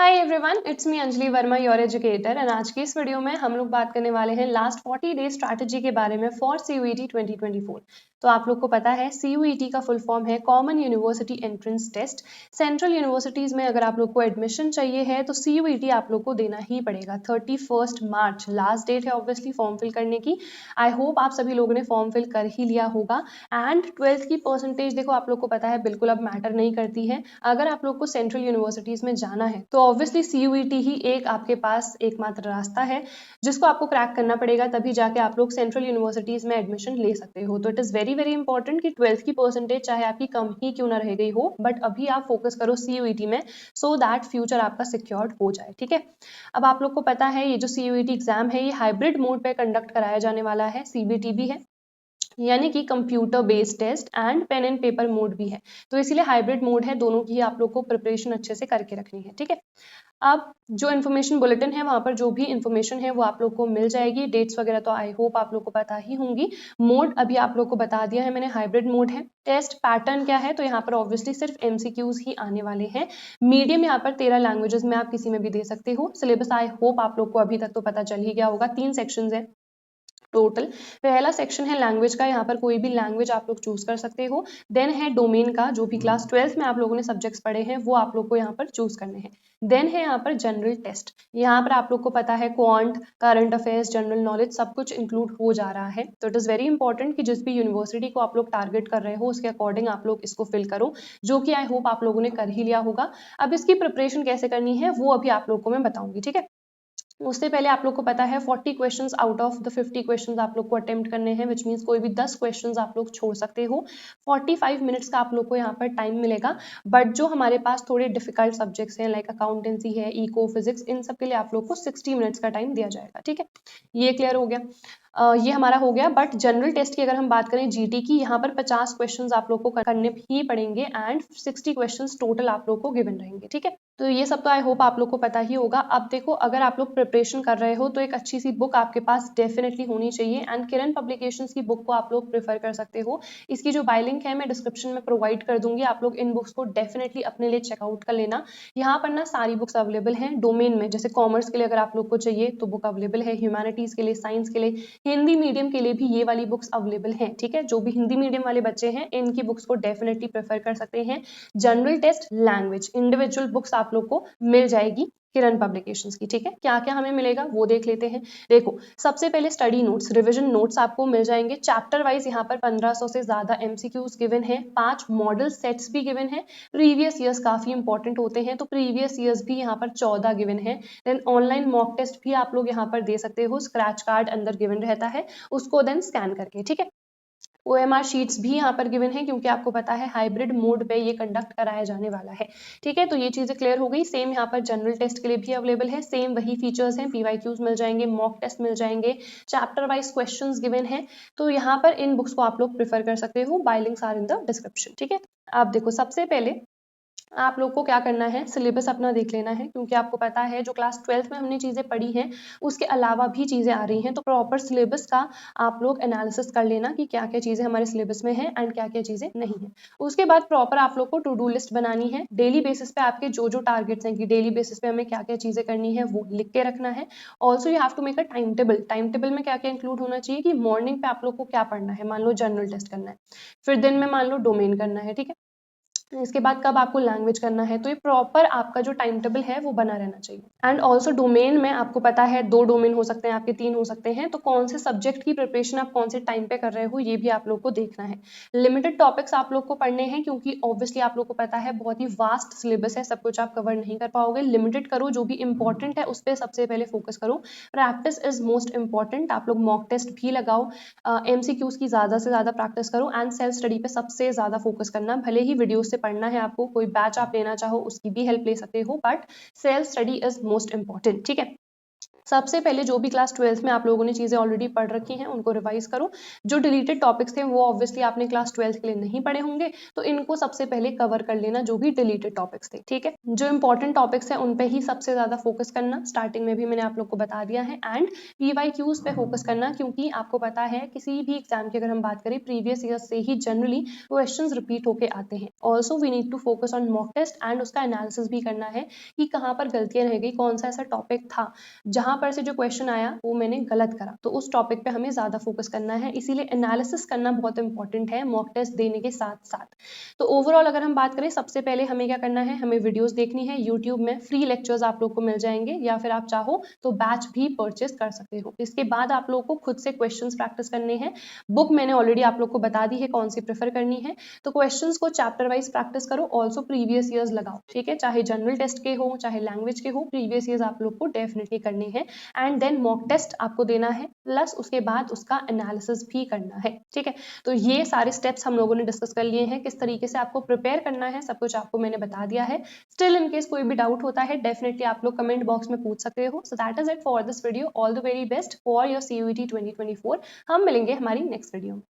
Hi everyone, it's me Anjali Verma, your educator. And आज की इस वीडियो में हम लोग बात करने वाले हैं लास्ट 40 डेज स्ट्रैटेजी के बारे में फॉर CUET 2024। तो आप लोग को पता है CUET का फुल फॉर्म है common university entrance test. Central universities में अगर आप लोग को एडमिशन चाहिए है तो CUET आप लोग को देना ही पड़ेगा। 31 मार्च लास्ट डेट है ऑब्वियसली फॉर्म फिल करने की। आई होप आप सभी लोगों ने फॉर्म फिल कर ही लिया होगा। एंड 12th की परसेंटेज देखो आप लोग को पता है बिल्कुल अब मैटर नहीं करती है। अगर आप लोग को सेंट्रल यूनिवर्सिटीज में जाना है तो ऑब्वियसली CUET ही एक आपके पास एकमात्र रास्ता है जिसको आपको क्रैक करना पड़ेगा, तभी जाके आप लोग सेंट्रल यूनिवर्सिटीज में एडमिशन ले सकते हो। तो it is very very important कि 12th की परसेंटेज चाहे आपकी कम ही क्यों ना रह गई हो, बट अभी आप फोकस करो CUET में सो दैट फ्यूचर आपका सिक्योर्ड हो जाए। ठीक है, अब आप लोग को पता है ये जो CUET एग्जाम है ये हाइब्रिड मोड पे कंडक्ट कराया जाने वाला है। CBT भी है, यानी कि computer based test and pen and paper mode भी है। तो इसीलिए हाइब्रिड मोड है, दोनों की आप लोग को प्रिपरेशन अच्छे से करके रखनी है। ठीक है, अब जो इन्फॉर्मेशन बुलेटिन है वहां पर जो भी इन्फॉर्मेशन है वो आप लोग को मिल जाएगी। डेट्स वगैरह तो आई होप आप लोग को पता ही होंगी। मोड अभी आप लोग को बता दिया है मैंने, हाइब्रिड मोड है। टेस्ट पैटर्न क्या है, तो यहाँ पर ऑब्वियसली सिर्फ MCQs ही आने वाले हैं। मीडियम यहाँ पर 13 लैंग्वेजेस में आप किसी में भी दे सकते हो। सिलेबस आई होप आप लोग को अभी तक तो पता चल ही गया होगा। 3 सेक्शंस है टोटल। पहला सेक्शन है लैंग्वेज का, यहाँ पर कोई भी लैंग्वेज आप लोग चूज कर सकते हो। देन है डोमेन का, जो भी क्लास 12th में आप लोगों ने सब्जेक्ट्स पढ़े हैं वो आप लोग को यहाँ पर चूज करने हैं। देन है यहाँ पर जनरल टेस्ट, यहाँ पर आप लोग को पता है quant, current affairs, general knowledge सब कुछ इंक्लूड हो जा रहा है। तो इट इज वेरी इंपॉर्टेंट कि जिस भी यूनिवर्सिटी को आप लोग टारगेट कर रहे हो उसके अकॉर्डिंग आप लोग इसको फिल करो, जो कि आई होप आप लोगों ने कर ही लिया होगा। अब इसकी प्रिपरेशन कैसे करनी है वो अभी आप लोग को मैं बताऊंगी। ठीक है, उससे पहले आप लोग को पता है 40 questions out of the 50 questions आप लोग को अटेम्प्ट करने हैं, विच मींस कोई भी 10 क्वेश्चंस आप लोग छोड़ सकते हो। 45 मिनट्स का आप लोग को यहाँ पर टाइम मिलेगा। बट जो हमारे पास थोड़े डिफिकल्ट सब्जेक्ट्स हैं लाइक अकाउंटेंसी है, इको, फिजिक्स, इन सब के लिए आप लोग को 60 मिनट्स का टाइम दिया जाएगा। ठीक है, ये क्लियर हो गया। ये हमारा हो गया। बट जनरल टेस्ट की अगर हम बात करें GT की, यहाँ पर 50 क्वेश्चंस आप लोग को करने ही पड़ेंगे एंड 60 क्वेश्चंस टोटल आप लोग को गिवन रहेंगे। ठीक है, तो ये सब तो आई होप आप लोग को पता ही होगा। अब देखो, अगर आप लोग प्रिपरेशन कर रहे हो तो एक अच्छी सी बुक आपके पास डेफिनेटली होनी चाहिए एंड किरण पब्लिकेशंस की बुक को आप लोग प्रेफर कर सकते हो। इसकी जो बाय लिंक है मैं डिस्क्रिप्शन में प्रोवाइड कर दूंगी, आप लोग इन बुक्स को डेफिनेटली अपने लिए चेकआउट कर लेना। यहाँ पर ना सारी बुक्स अवेलेबल हैं डोमेन में, जैसे कॉमर्स के लिए अगर आप लोग को चाहिए तो बुक अवेलेबल है, ह्यूमैनिटीज के लिए, साइंस के लिए, हिंदी मीडियम के लिए भी ये वाली बुक्स अवेलेबल हैं। ठीक है, जो भी हिंदी मीडियम वाले बच्चे हैं इनकी बुक्स को डेफिनेटली प्रेफर कर सकते हैं। General test, language, individual books आप लोग को मिल जाएगी किरण पब्लिकेशंस की। ठीक है, क्या क्या हमें मिलेगा वो देख लेते हैं। देखो, सबसे पहले स्टडी नोट्स, रिवीजन नोट्स आपको मिल जाएंगे चैप्टर वाइज। यहाँ पर 1500 से ज्यादा MCQs गिवन है, 5 मॉडल सेट्स भी गिवन है। प्रीवियस ईयर्स काफी इंपॉर्टेंट होते हैं तो प्रीवियस ईयर्स भी यहाँ पर 14 गिवन है। देन ऑनलाइन मॉक टेस्ट भी आप लोग यहाँ पर दे सकते हो, स्क्रैच कार्ड अंदर गिवन रहता है, उसको देन स्कैन करके। ठीक है, OMR शीट्स भी यहाँ पर गिवन है क्योंकि आपको पता है हाइब्रिड मोड पे ये कंडक्ट कराया जाने वाला है। ठीक है, तो ये चीजें क्लियर हो गई। सेम यहाँ पर जनरल टेस्ट के लिए भी अवेलेबल है, सेम वही फीचर्स हैं, PYQs मिल जाएंगे, मॉक टेस्ट मिल जाएंगे, चैप्टर वाइज क्वेश्चंस गिवन है। तो यहाँ पर इन बुक्स को आप लोग प्रेफर कर सकते हो, buy links are in the description. ठीक है, आप देखो सबसे पहले आप लोग को क्या करना है, सिलेबस अपना देख लेना है क्योंकि आपको पता है जो क्लास 12th में हमने चीजें पढ़ी हैं उसके अलावा भी चीजें आ रही हैं। तो प्रॉपर सिलेबस का आप लोग एनालिसिस कर लेना कि क्या क्या चीजें हमारे सिलेबस में है एंड क्या क्या चीजें नहीं है। उसके बाद प्रॉपर आप लोग को टू डू लिस्ट बनानी है। डेली बेसिस पे आपके जो जो टारगेट्स हैं कि डेली बेसिस पे हमें क्या क्या चीजें करनी है वो लिख के रखना है। Also you have to make a timetable. Timetable में क्या क्या इंक्लूड होना चाहिए कि मॉर्निंग पे आप लोग को क्या पढ़ना है, मान लो जनरल टेस्ट करना है, फिर दिन में मान लो डोमेन करना है। ठीक है, इसके बाद कब आपको लैंग्वेज करना है, तो ये प्रॉपर आपका जो टाइम टेबल है वो बना रहना चाहिए। एंड ऑल्सो डोमेन में आपको पता है 2 डोमेन हो सकते हैं आपके, 3 हो सकते हैं, तो कौन से सब्जेक्ट की प्रिपरेशन आप कौन से टाइम पे कर रहे हो ये भी आप लोग को देखना है। लिमिटेड टॉपिक्स आप लोग को पढ़ने हैं क्योंकि ऑब्वियसली आप लोग को पता है बहुत ही वास्ट सिलेबस है, सब कुछ आप कवर नहीं कर पाओगे। लिमिटेड करो, जो भी इंपॉर्टेंट है उस पर सबसे पहले फोकस करो। प्रैक्टिस इज मोस्ट इंपॉर्टेंट, आप लोग मॉक टेस्ट भी लगाओ, MCQs की ज्यादा से ज्यादा प्रैक्टिस करो एंड सेल्फ स्टडी पे सबसे ज्यादा फोकस करना। भले ही वीडियो से पढ़ना है आपको, कोई बैच आप लेना चाहो उसकी भी हेल्प ले सकते हो, but self study is most important. ठीक है, सबसे पहले जो भी क्लास 12th में आप लोगों ने चीज़ें ऑलरेडी पढ़ रखी हैं उनको रिवाइज करो। जो डिलीटेड टॉपिक्स थे वो ऑब्वियसली आपने क्लास 12th के लिए नहीं पढ़े होंगे, तो इनको सबसे पहले कवर कर लेना, जो भी डिलीटेड टॉपिक्स थे, ठीक है। जो इंपॉर्टेंट टॉपिक्स हैं उन पे ही सबसे ज़्यादा फोकस करना, स्टार्टिंग में भी मैंने आप लोग को बता दिया है। एंड PYQs पे फोकस करना, क्योंकि आपको पता है किसी भी एग्जाम की अगर हम बात करें प्रीवियस ईयर से ही जनरली क्वेश्चंस रिपीट होके आते हैं। Also we need to focus on mock test and उसका एनालिसिस भी करना है कि कहाँ पर गलतियां रह गई, कौन सा ऐसा टॉपिक था जहां पर से जो क्वेश्चन आया वो मैंने गलत करा, तो उस टॉपिक पे हमें ज्यादा फोकस करना है। इसीलिए एनालिसिस करना बहुत इंपॉर्टेंट है मॉक टेस्ट देने के साथ साथ। तो ओवरऑल अगर हम बात करें, सबसे पहले हमें क्या करना है, हमें वीडियोस देखनी है। यूट्यूब में फ्री लेक्चर्स आप लोग को मिल जाएंगे, या फिर आप चाहो तो बैच भी परचेस कर सकते हो। इसके बाद आप लोग को खुद से क्वेश्चंस प्रैक्टिस करने हैं। बुक मैंने ऑलरेडी आप लोग को बता दी है कौन सी प्रेफर करनी है, तो क्वेश्चंस को चैप्टर वाइज प्रैक्टिस करो। ऑल्सो प्रीवियस ईयर्स लगाओ, ठीक है, चाहे जनरल टेस्ट के हो चाहे लैंग्वेज के हो, प्रीवियस ईयर्स आप लोग को डेफिनेटली करने हैं। एंड देन मॉक टेस्ट आपको देना है, प्लस उसके बाद उसका एनालिसिस भी करना है, ठीक है। तो ये सारे स्टेप्स हम लोगों ने डिस्कस कर लिए हैं, किस तरीके से आपको प्रिपेयर करना है, सब कुछ आपको मैंने बता दिया है। स्टिल इन केस कोई भी डाउट होता है, डेफिनेटली आप लोग कमेंट बॉक्स में पूछ सकते हो। So that is it for this video. All the very best for your CUET 2024। हम मिलेंगे हमारी नेक्स्ट वीडियो में।